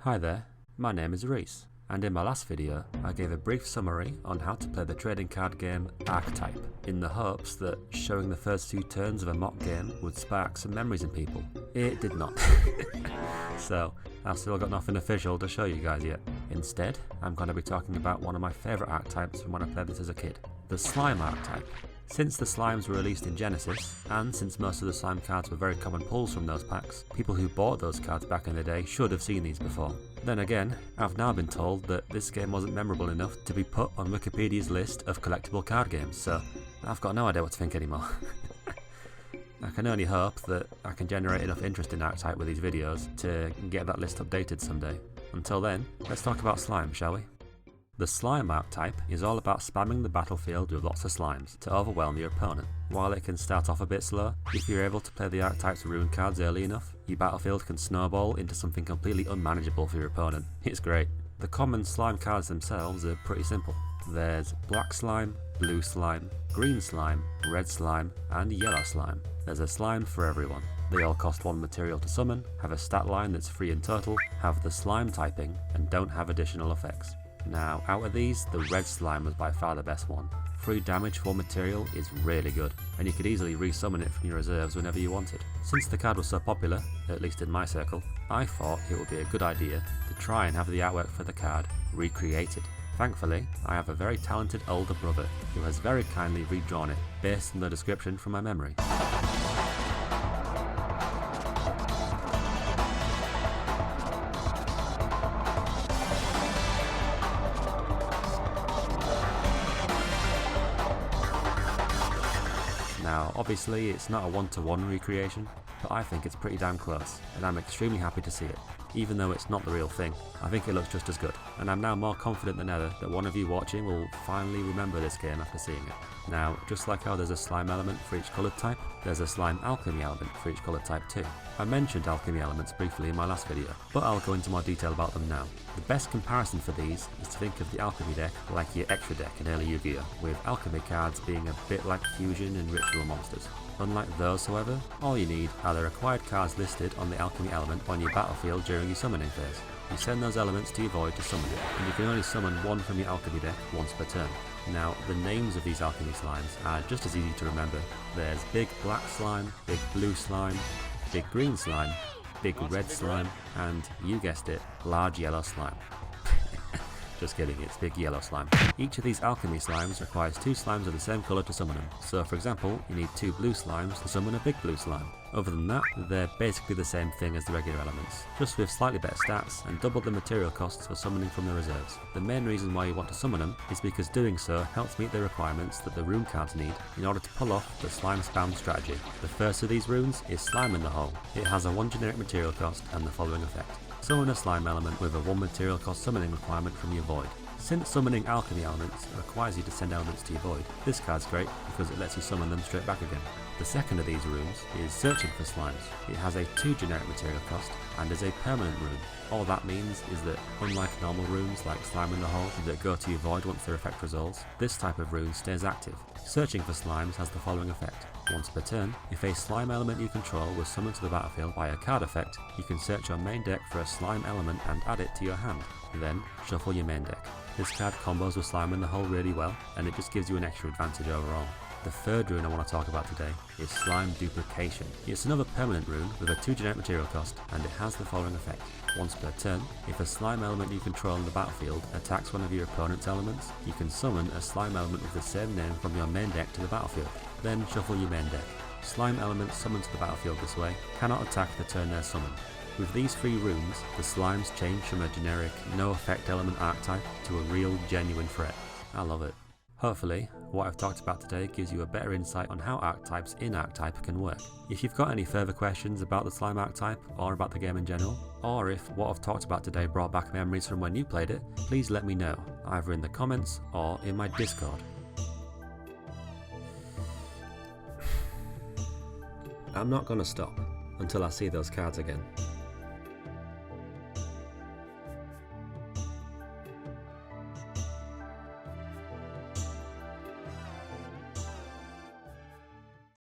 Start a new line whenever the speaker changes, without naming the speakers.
Hi there, my name is Reese, and in my last video I gave a brief summary on how to play the trading card game Archetype, in the hopes that showing the first few turns of a mock game would spark some memories in people. It did not. So I've still got nothing official to show you guys yet. Instead, I'm going to be talking about one of my favourite archetypes from when I played this as a kid, the Slime Archetype. Since the slimes were released in Genesis, and since most of the slime cards were very common pulls from those packs, people who bought those cards back in the day should have seen these before. Then again, I've now been told that this game wasn't memorable enough to be put on Wikipedia's list of collectible card games, so I've got no idea what to think anymore. I can only hope that I can generate enough interest in Archetype with these videos to get that list updated someday. Until then, let's talk about slime, shall we? The Slime Archetype is all about spamming the battlefield with lots of slimes to overwhelm your opponent. While it can start off a bit slow, if you're able to play the Archetype's rune cards early enough, your battlefield can snowball into something completely unmanageable for your opponent. It's great. The common slime cards themselves are pretty simple. There's black slime, blue slime, green slime, red slime, and yellow slime. There's a slime for everyone. They all cost 1 material to summon, have a stat line that's free in total, have the slime typing, and don't have additional effects. Now, out of these, the red slime was by far the best one. Free damage for material is really good, and you could easily resummon it from your reserves whenever you wanted. Since the card was so popular, at least in my circle, I thought it would be a good idea to try and have the artwork for the card recreated. Thankfully, I have a very talented older brother who has very kindly redrawn it based on the description from my memory. Now, obviously it's not a one-to-one recreation, but I think it's pretty damn close, and I'm extremely happy to see it. Even though it's not the real thing, I think it looks just as good, and I'm now more confident than ever that one of you watching will finally remember this game after seeing it. Now, just like how there's a slime element for each coloured type, there's a slime alchemy element for each coloured type too. I mentioned alchemy elements briefly in my last video, but I'll go into more detail about them now. The best comparison for these is to think of the alchemy deck like your extra deck in early Yu-Gi-Oh, with alchemy cards being a bit like fusion and ritual monsters. Unlike those, however, all you need are the required cards listed on the alchemy element on your battlefield during your summoning phase. You send those elements to your void to summon it, and you can only summon one from your alchemy deck once per turn. Now, the names of these alchemy slimes are just as easy to remember. There's big black slime, big blue slime, big green slime, big red slime, and, you guessed it, large yellow slime. Just kidding, it's big yellow slime. Each of these alchemy slimes requires 2 slimes of the same colour to summon them. So for example, you need 2 blue slimes to summon a big blue slime. Other than that, they're basically the same thing as the regular elements, just with slightly better stats and double the material costs for summoning from the reserves. The main reason why you want to summon them is because doing so helps meet the requirements that the rune cards need in order to pull off the slime spam strategy. The first of these runes is Slime in the Hole. It has a 1 generic material cost and the following effect. Summon a slime element with a 1 material cost summoning requirement from your void. Since summoning alchemy elements requires you to send elements to your void, this card's great because it lets you summon them straight back again. The second of these runes is Searching for Slimes. It has a 2 generic material cost and is a permanent rune. All that means is that unlike normal runes like Slime in the Hole that go to your void once their effect resolves, this type of rune stays active. Searching for Slimes has the following effect. Once per turn, if a slime element you control was summoned to the battlefield by a card effect, you can search your main deck for a slime element and add it to your hand. Then, shuffle your main deck. This card combos with Slime in the Hole really well, and it just gives you an extra advantage overall. The third rune I want to talk about today is Slime Duplication. It's another permanent rune with a 2 generic material cost, and it has the following effect. Once per turn, if a slime element you control in the battlefield attacks one of your opponent's elements, you can summon a slime element with the same name from your main deck to the battlefield. Then shuffle your main deck. Slime elements summoned to the battlefield this way cannot attack the turn they're summoned. With these 3 runes, the slimes change from a generic, no effect element archetype to a real, genuine threat. I love it. Hopefully, what I've talked about today gives you a better insight on how archetypes in Archetype can work. If you've got any further questions about the Slime Archetype, or about the game in general, or if what I've talked about today brought back memories from when you played it, please let me know, either in the comments or in my Discord. I'm not gonna stop until I see those cards again.